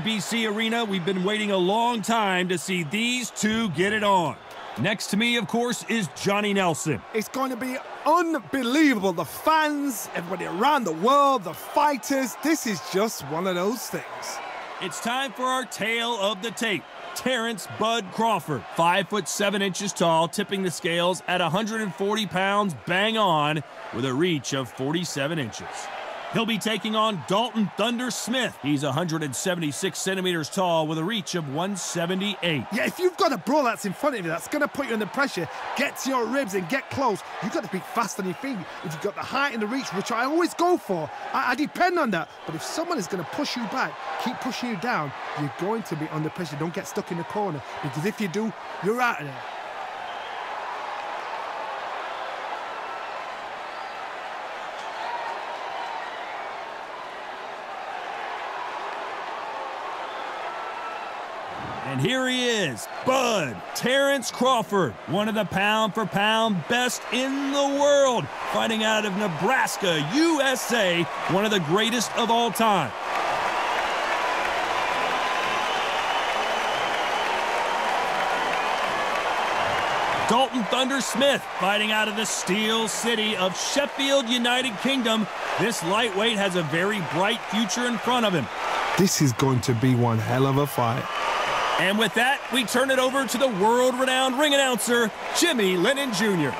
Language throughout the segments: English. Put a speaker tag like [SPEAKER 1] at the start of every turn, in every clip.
[SPEAKER 1] ABC Arena. We've been waiting a long time to see these two get it on. Next to me, of course, is Johnny Nelson.
[SPEAKER 2] It's going to be unbelievable. The fans, everybody around the world, the fighters. This is just one of those things.
[SPEAKER 1] It's time for our tale of the tape. Terence "Bud" Crawford, 5'7" tall, tipping the scales at 140 pounds, bang on, with a reach of 47 inches. He'll be taking on Dalton "Thunder" Smith. He's 176 centimeters tall with a reach of 178.
[SPEAKER 2] Yeah, if you've got a brawl that's in front of you, that's going to put you under pressure, get to your ribs and get close, you've got to be fast on your feet. If you've got the height and the reach, which I always go for, I depend on that. But if someone is going to push you back, keep pushing you down, you're going to be under pressure. Don't get stuck in the corner, because if you do, you're out of there.
[SPEAKER 1] And here he is, Bud, Terence Crawford, one of the pound-for-pound best in the world, fighting out of Nebraska, USA, one of the greatest of all time. Dalton "Thunder" Smith, fighting out of the Steel City of Sheffield, United Kingdom. This lightweight has a very bright future in front of him.
[SPEAKER 2] This is going to be one hell of a fight.
[SPEAKER 1] And with that, we turn it over to the world-renowned ring announcer, Jimmy Lennon Jr.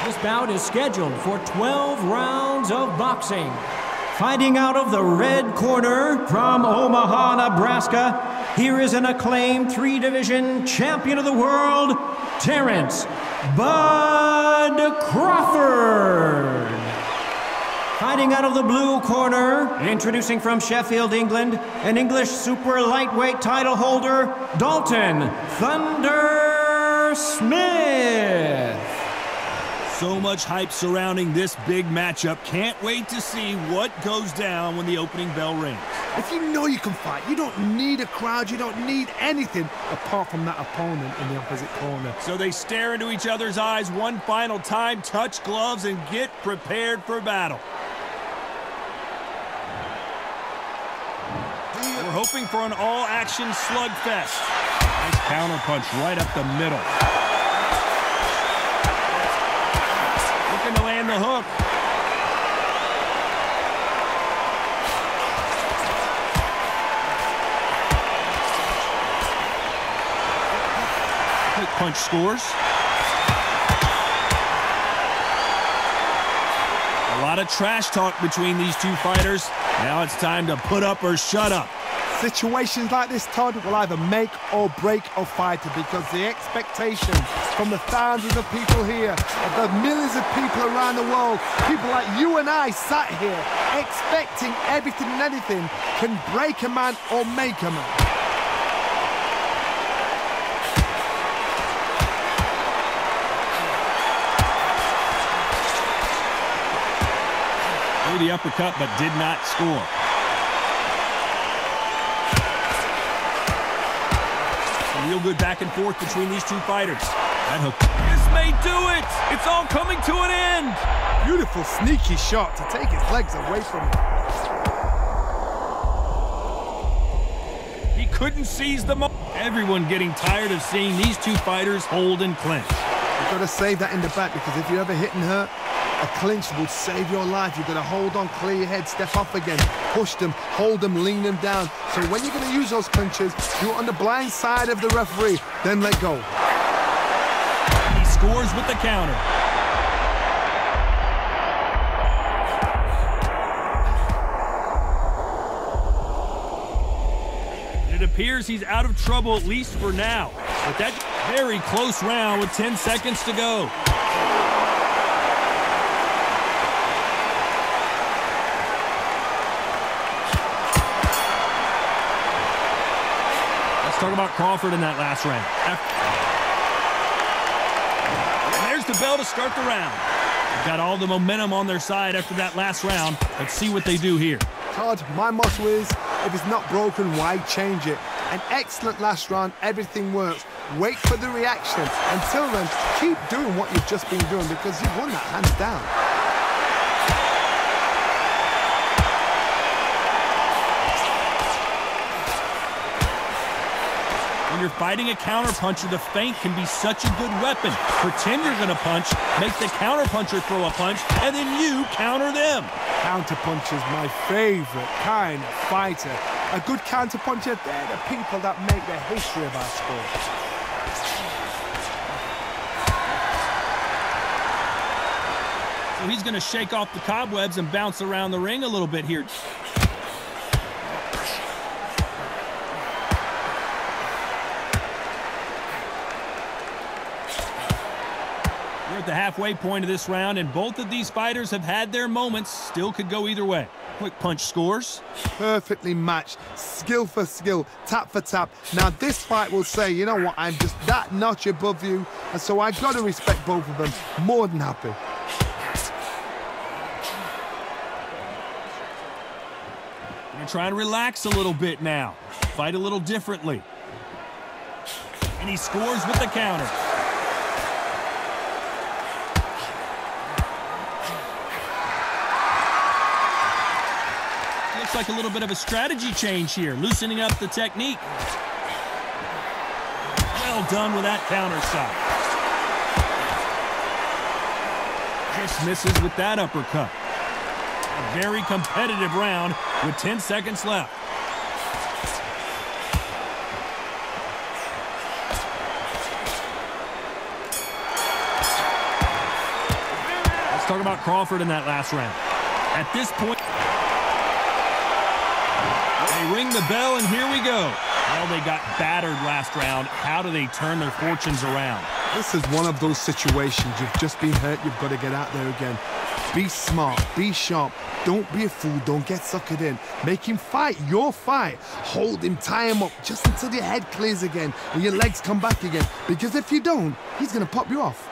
[SPEAKER 3] This bout is scheduled for 12 rounds of boxing. Fighting out of the red corner from Omaha, Nebraska, here is an acclaimed three-division champion of the world, Terence "Bud" Crawford. Fighting out of the blue corner, introducing from Sheffield, England, an English super lightweight title holder, Dalton "Thunder" Smith.
[SPEAKER 1] So much hype surrounding this big matchup. Can't wait to see what goes down when the opening bell rings.
[SPEAKER 2] If you know you can fight, you don't need a crowd, you don't need anything apart from that opponent in the opposite corner.
[SPEAKER 1] So they stare into each other's eyes one final time, touch gloves, and get prepared for battle. We're hoping for an all-action slugfest. Nice counter punch right up the middle. Looking to land the hook. Quick punch scores. A lot of trash talk between these two fighters. Now it's time to put up or shut up.
[SPEAKER 2] Situations like this, Todd, will either make or break a fighter, because the expectations from the thousands of people here, of the millions of people around the world, people like you and I sat here expecting everything and anything, can break a man or make a man.
[SPEAKER 1] Threw the uppercut but did not score. Real good back and forth between these two fighters. That hook. This may do it! It's all coming to an end!
[SPEAKER 2] Beautiful, sneaky shot to take his legs away from him.
[SPEAKER 1] He couldn't seize the moment. Everyone getting tired of seeing these two fighters hold and clinch.
[SPEAKER 2] You've got to save that in the back, because if you're ever hit and hurt, a clinch will save your life. You've got to hold on, clear your head, step off again, push them, hold them, lean them down. So when you're going to use those clinches, do it on the blind side of the referee, then let go.
[SPEAKER 1] He scores with the counter. It appears he's out of trouble, at least for now. But that very close round with 10 seconds to go. Talk about Crawford in that last round. And there's the bell to start the round. They've got all the momentum on their side after that last round. Let's see what they do here.
[SPEAKER 2] Todd, my motto is, if it's not broken, why change it? An excellent last round, everything works. Wait for the reaction. Until then, keep doing what you've just been doing, because you've won that hands down.
[SPEAKER 1] you're fighting a counterpuncher, the feint can be such a good weapon. Pretend you're going to punch, make the counterpuncher throw a punch, and then you counter them.
[SPEAKER 2] Counterpuncher's my favorite kind of fighter. A good counterpuncher, they're the people that make the history of our sport.
[SPEAKER 1] So he's going to shake off the cobwebs and bounce around the ring a little bit here. We're at the halfway point of this round, and both of these fighters have had their moments. Still could go either way. Quick punch scores.
[SPEAKER 2] Perfectly matched, skill for skill, tap for tap. Now this fight will say, you know what, I'm just that notch above you, and so I've got to respect both of them. More than happy.
[SPEAKER 1] Gonna try and relax a little bit now. Fight a little differently. And he scores with the counter. Looks like a little bit of a strategy change here, loosening up the technique. Well done with that counter shot. Just misses with that uppercut. A very competitive round with 10 seconds left. Let's talk about Crawford in that last round. At this point, they ring the bell, and here we go. Well, they got battered last round. How do they turn their fortunes around?
[SPEAKER 2] This is one of those situations. You've just been hurt. You've got to get out there again. Be smart. Be sharp. Don't be a fool. Don't get suckered in. Make him fight your fight. Hold him. Tie him up just until your head clears again and your legs come back again. Because if you don't, he's going to pop you off.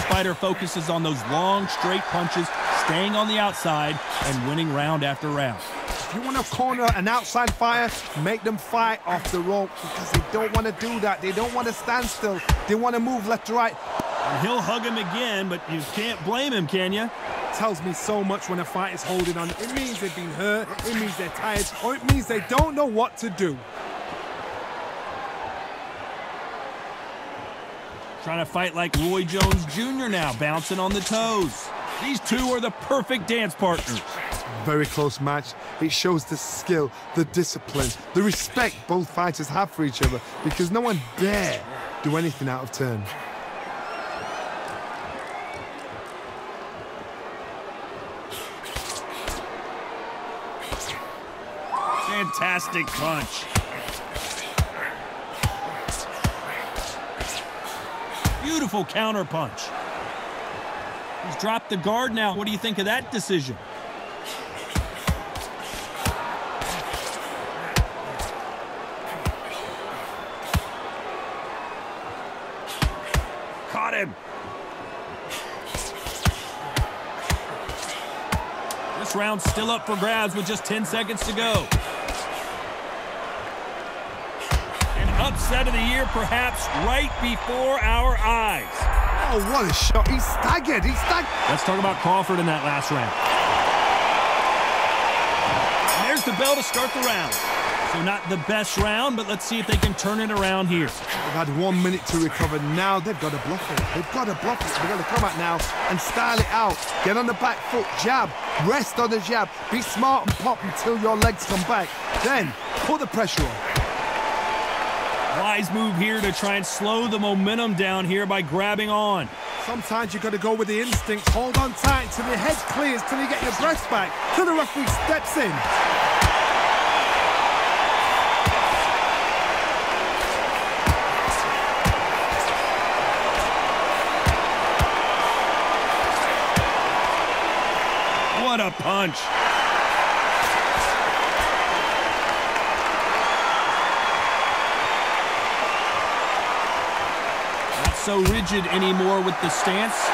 [SPEAKER 1] Fighter focuses on those long, straight punches, staying on the outside and winning round after round.
[SPEAKER 2] If you want to corner an outside fighter, make them fight off the rope because they don't want to do that. They don't want to stand still. They want to move left to right.
[SPEAKER 1] And he'll hug him again, but you can't blame him, can you?
[SPEAKER 2] Tells me so much when a fight is holding on. It means they've been hurt, it means they're tired, or it means they don't know what to do.
[SPEAKER 1] Trying to fight like Roy Jones Jr. now, bouncing on the toes. These two are the perfect dance partners.
[SPEAKER 2] Very close match. It shows the skill, the discipline, the respect both fighters have for each other because no one dare do anything out of turn.
[SPEAKER 1] Fantastic punch. Beautiful counter punch. He's dropped the guard now. What do you think of that decision? Caught him. This round's still up for grabs with just 10 seconds to go. Upset of the year, perhaps right before our eyes.
[SPEAKER 2] Oh, what a shot. He's staggered. He's staggered.
[SPEAKER 1] Let's talk about Crawford in that last round. And there's the bell to start the round. So not the best round, but let's see if they can turn it around here.
[SPEAKER 2] They've had 1 minute to recover. Now they've got to bluff it. They've got to bluff it. They've got to come out now and style it out. Get on the back foot, jab, rest on the jab. Be smart and pop until your legs come back. Then put the pressure on.
[SPEAKER 1] Wise move here to try and slow the momentum down here by grabbing on.
[SPEAKER 2] Sometimes you've got to go with the instincts. Hold on tight till your head clears, till you get your breath back, till the referee steps in.
[SPEAKER 1] What a punch. So rigid anymore with the stance.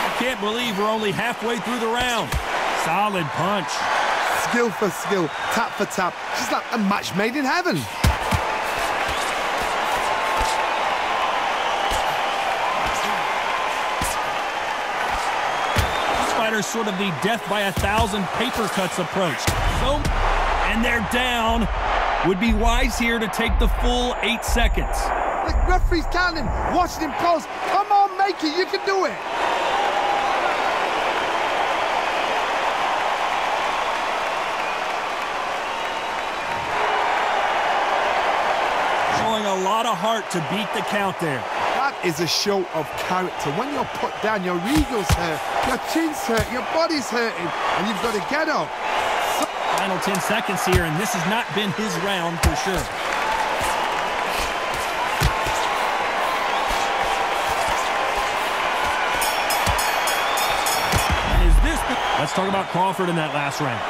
[SPEAKER 1] I can't believe we're only halfway through the round. Solid punch.
[SPEAKER 2] Skill for skill, tap for tap, just like a match made in heaven.
[SPEAKER 1] that are sort of the death by 1,000 paper cuts approach. And they're down. Would be wise here to take the full 8 seconds.
[SPEAKER 2] The referee's counting, watching him close. Come on, make it, you can do it.
[SPEAKER 1] Showing a lot of heart to beat the count there.
[SPEAKER 2] That is a show of character. When you're put down, your ego's hurt, your chin's hurt, your body's hurting, and you've got to get up.
[SPEAKER 1] Final 10 seconds here, and this has not been his round for sure. Let's talk about Crawford in that last round.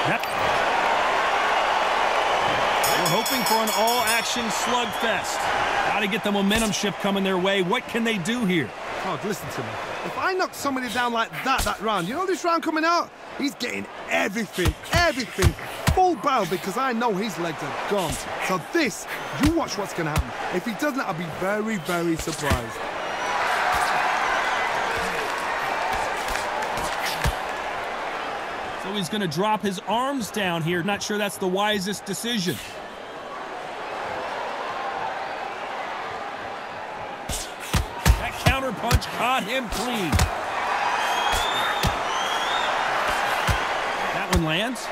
[SPEAKER 1] Yep. We're hoping for an all-action slugfest. Got to get the momentum shift coming their way. What can they do here?
[SPEAKER 2] Oh, listen to me. If I knock somebody down like that round, you know this round coming out? He's getting everything, full barrel, because I know his legs are gone. So this, you watch what's going to happen. If he doesn't, I'll be very, very surprised.
[SPEAKER 1] So he's going to drop his arms down here. Not sure that's the wisest decision. That counter punch caught him clean. That one lands.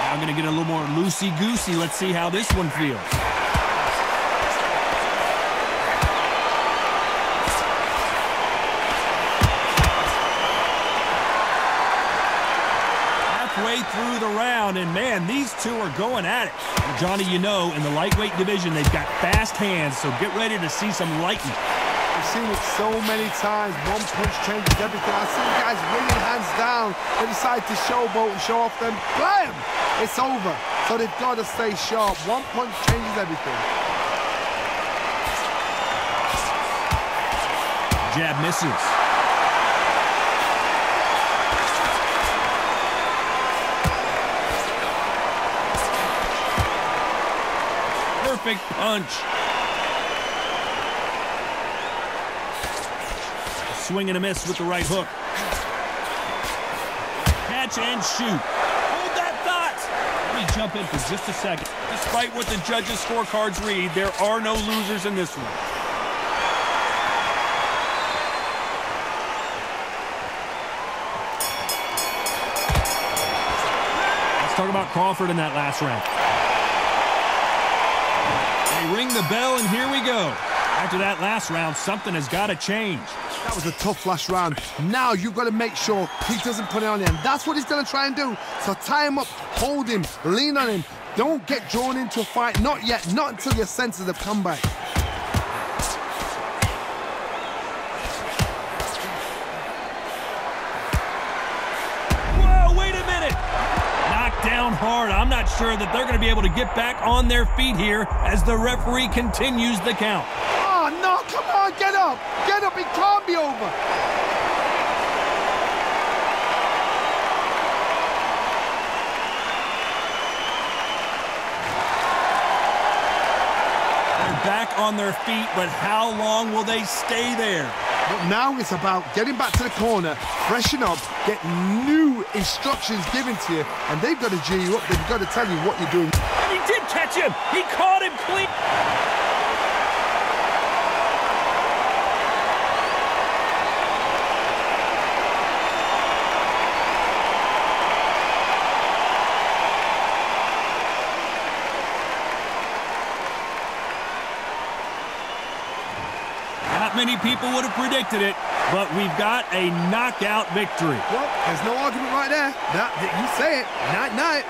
[SPEAKER 1] Now I'm going to get a little more loosey-goosey. Let's see how this one feels. Way through the round, and man, these two are going at it. Well, Johnny, you know, in the lightweight division, they've got fast hands, so get ready to see some lightning.
[SPEAKER 2] I've seen it so many times. One punch changes everything. I've seen guys winning hands down. They decide to showboat and show off them. Blam! It's over. So they've got to stay sharp. One punch changes everything.
[SPEAKER 1] Jab misses. Perfect punch. Swing and a miss with the right hook. Catch and shoot. Hold that thought. Let me jump in for just a second. Despite what the judges' scorecards read, there are no losers in this one. Let's talk about Crawford in that last round. They ring the bell, and here we go. After that last round, something has got to change.
[SPEAKER 2] That was a tough last round. Now you've got to make sure he doesn't put it on him. That's what he's going to try and do. So tie him up, hold him, lean on him. Don't get drawn into a fight. Not yet. Not until your senses have come back.
[SPEAKER 1] Whoa, wait a minute. Knocked down hard. I'm not sure that they're going to be able to get back on their feet here as the referee continues the count.
[SPEAKER 2] Oh, no, come on, get up. Get up, it can't be over.
[SPEAKER 1] They're back on their feet, but how long will they stay there?
[SPEAKER 2] But now it's about getting back to the corner, freshen up, get new instructions given to you, and they've got to G you up. They've got to tell you what you're doing.
[SPEAKER 1] And he did catch him. He caught him clean. Not many people would have predicted it, but we've got a knockout victory.
[SPEAKER 2] Well, there's no argument right there. You say it. Night-night.